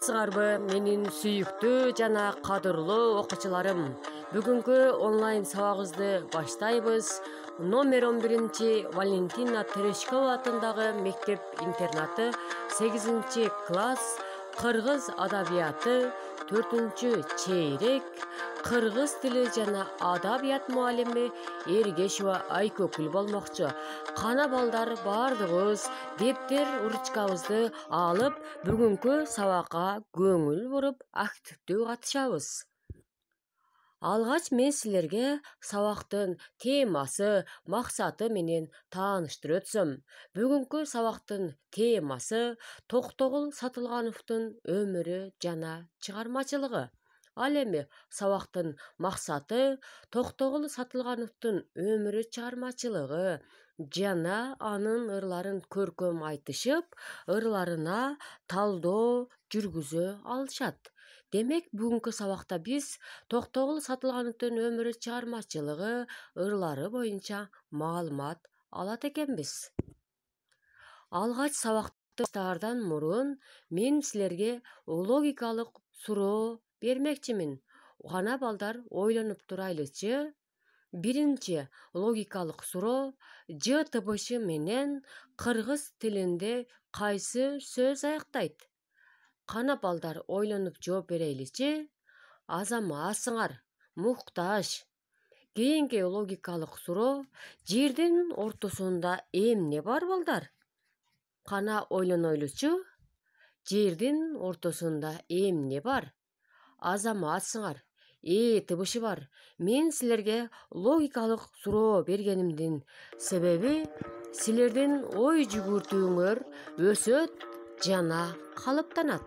Сыңарбы менин сүйүктүү жана кадырлуу окуучуларым. Бүгүнкү онлайн сабагыбызды баштайбыз. Номер 11 Валентина Терешкова атындагы мектеп-интернаты 8 класс кыргыз адабияты 4-чейрек кыргыз тили жана адабият мугалими Эргешева Айкөкүл болмокчу. Кана балдар бардыгыбыз дептер ручкабызды алып, бүгүнкү сабакка көңүл буруп активдүү катышабыз. Алгач мен силерге сабактын темасы, максаты менен тааныштырып өтсөм. Бүгүнкү сабактын темасы Токтогул Сатылгановдун өмүрү жана чыгармачылыгы. Ал эми сабактын максаты Токтогул Сатылгановдун өмүрү чыгармачылыгы жана анын ырларын көркөм айтышып, ырларына талдоо жүргүзө алышат. Демек, бүгүнкү сабакта биз Токтогул Сатылгановдун өмүрү чыгармачылыгы ырлары боюнча маалымат алат экенбиз. Алгач сабакты баштаардан мурун мен силерге логикалык суроо бермекчимин. Кана балдар ойлонуп турайлычы. Биринчи логикалык суроо: Ж табышы менен кыргыз тилинде кайсы сөз аяктайт? Кана балдар ойлонуп жооп берейличи. Азаматсыңар, муктаж. Кийинки логикалык суроо: жердин ортосунда эмне бар балдар? Кана ойлонойлучу. Жердин ортосунда эмне бар? Азаматсыңар. Табышы бар. Мен силерге логикалык суроо бергенимдин себеби силердин ой жүгүртүүңөр өсөт жана калыптанат.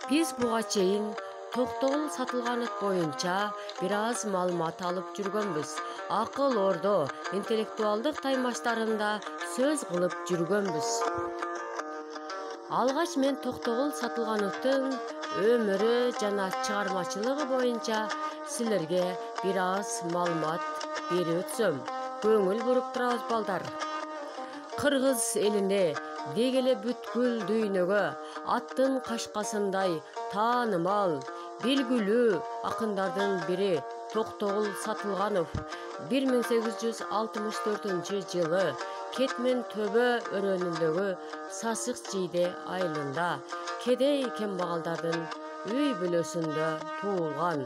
Биз буга чейин Токтогул Сатылганов боюнча бир аз маалымат алып жүргөнбүз. Акыл ордо, интеллектуалдык таймаштарында сөз кылып жүргөнбүз. Алгач мен Токтогул Сатылгановдун өмүрү жана чыгармачылыгы боюнча силерге бир аз маалымат берип өтсөм. Көңүл буруп турабыз балдар. Кыргыз элине деги эле бүткүл дүйнөгө аттын кашкасындай таанымал, белгилүү акындардын бири Токтогул Сатылганов 1864 жылы Кетмен төбө өрөөнүндөгү Сасык Жийде айылында кедей кембагалдардын үй бүлөсүндө туулган.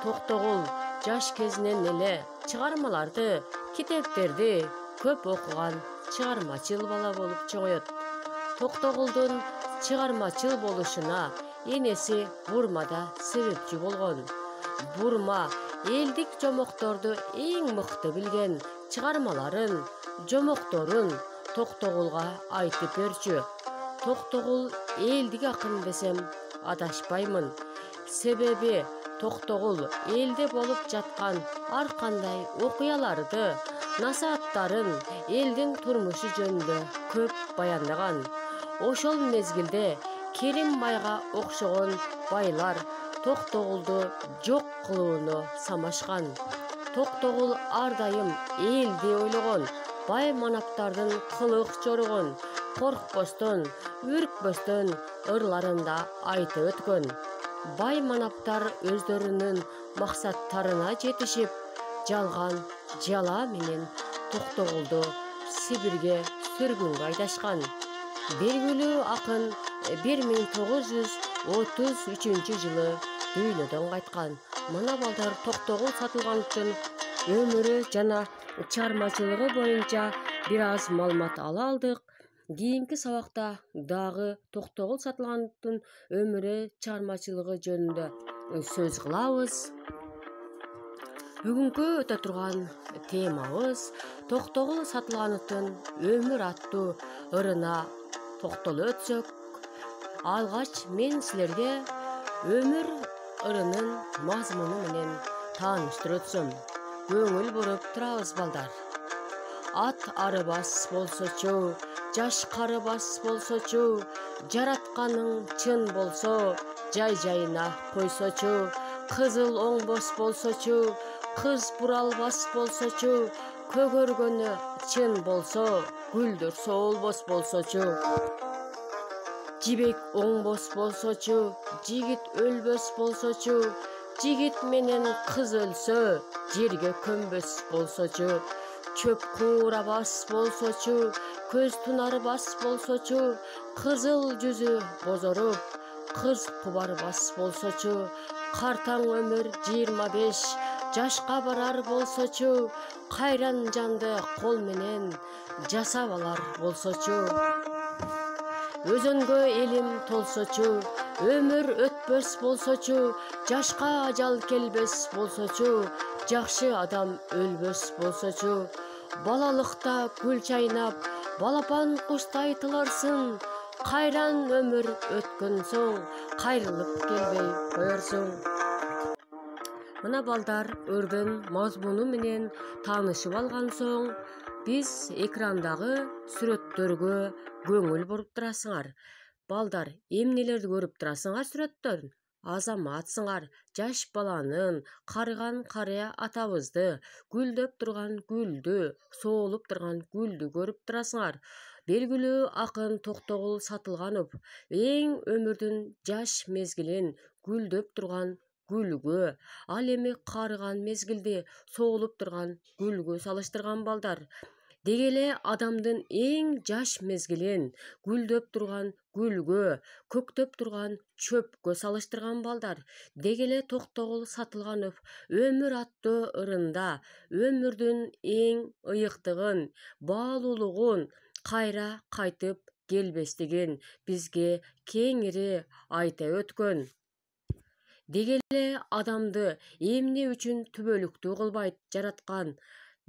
Токтогул жаш кезинен эле чыгармаларды, китептерди көп окуган чыгармачыл бала болуп чоңоет. Токтогулдун чыгармачыл болушуна энеси Бурмада себепчи болгон. Бурма элдик жомокторду эң мыкты билген, чыгармаларын, жомокторун Токтогулга айтып берчү. Токтогул элдик акын десем адашпаймын. Себеби Токтогул элде болуп жаткан ар кандай окуяларды, насааттарын элдин турмушу жөнүндө көп баяндаган. Ошол мезгилде Керим байга окшогон байлар Токтогулду жок кылууну самашкан. Токтогул ар дайым элди ойлогон, бай манаптардын кылык жоругун коркпостон, үркпөстөн ырларында айтып өткөн. Бай манаптар өздөрүнүн максаттарына жетишип, жалган жала менен Токтогулду Сибирге сүргүнгө айдашкан. Белгилүү акын 1933 жылы дүйнөдөн кайткан. Мына балдар Токтогул Сатылгановдун өмүрү жана чыгармачылыгы боюнча бир аз маалымат ала алдык. Кийинки сабакта дагы Токтогул Сатылгановдун өмүрү чыгармачылыгы жөнүндө сөз кылабыз. Бүгүнкү өтө турган темабыз Токтогул Сатылгановдун өмүр аттуу ырына токтолуп өтсөк, алгач мен силерге өмүр ырынын мазмуну менен тааныштырып өтсөм. Көңүл буруп турабыз балдар. Ат арыбас болсочу, жаш карыбас болсочу, жаратканың чын болсо, жай-жайына койсочу, кызыл оңбос болсочу, кыз буралбас болсочу, көгөргөнү чын болсо, гүлдөр соолбос болсочу. Жибек оңбос болсочу, жигит өлбөс болсочу, жигит менен кыз өлсө, жерге көмбөс болсочу, чөп куурабас болсочу, көз тунарбас болсочу, кызыл жүзү бозоруп, кыз кубарбас болсочу, картаң өмүр 25 жашка барар болсочу, кайран жанды кол менен жасап алар болсочу, өзөнгө элим толсочу, өмүр өтпөс болсочу, жашка ажал келбес болсочу, жакшы адам өлбөс болсочу, балалыкта гүл чайнап, балапан куштай тыларсың, кайран өмүр өткөн соң, кайрылып келбей коерсуң. Мына балдар өрдөн мазмуну менен таанышып алган соң, биз экрандагы сүрөттөргө көңүл буруп турасыңар. Балдар, эмнелерди көрүп турасыңар сүрөттөн? Азаматсыңар, жаш баланын, карыган карыя атабызды, гүлдөп турган гүлдү, соолуп турган гүлдү көрүп турасыңар. Белгилүү акын Токтогул Сатылганов эң өмүрдүн жаш мезгилин гүлдөп турган гүлгө, ал эми карыган мезгилди соолуп турган гүлгө салыштырган балдар. Деги эле адамдын эң жаш мезгилин гүлдөп турган гүлгө, көктөп турган чөпкө салыштырган балдар. Деги эле Токтогул Сатылганов өмүр аттуу ырында өмүрдүн эң ыйыктыгын, баалуулугун, кайра кайтып келбестигин бизге кеңири айта өткөн. Деги эле адамды эмне үчүн түбөлүктүү кылбайт жараткан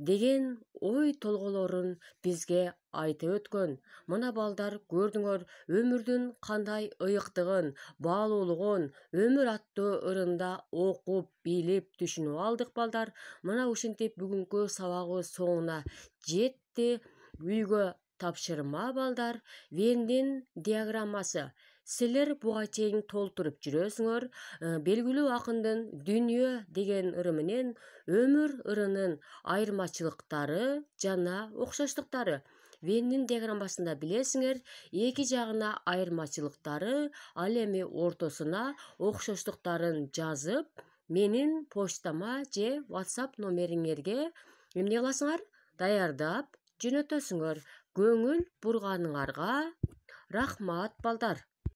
деген ой толголорун бизге айтып өткөн. Мына балдар көрдүңөр, өмүрдүн кандай ыйыктыгын, баалуулугун өмүр аттуу ырында окуп, билип, түшүнүп алдык балдар. Мына ушинтип бүгүнкү сабагыбыз соңуна жетти. Үйгө тапшырма балдар, Вендин диаграммасы. Силер буга чейин толтуруп жүрөсүңөр. Белгилүү акындын дүнүйө деген ыры менен өмүр ырынын айырмачылыктары жана окшоштуктары. Вендин диаграммасында билесиңер, эки жагына айырмачылыктары, ал эми ортосуна окшоштуктарын жазып, менин почтама же WhatsApp номериңерге эмне кыласыңар? Даярдап жөнөтөсүңөр. Көңүл бурганыңарга рахмат балдар.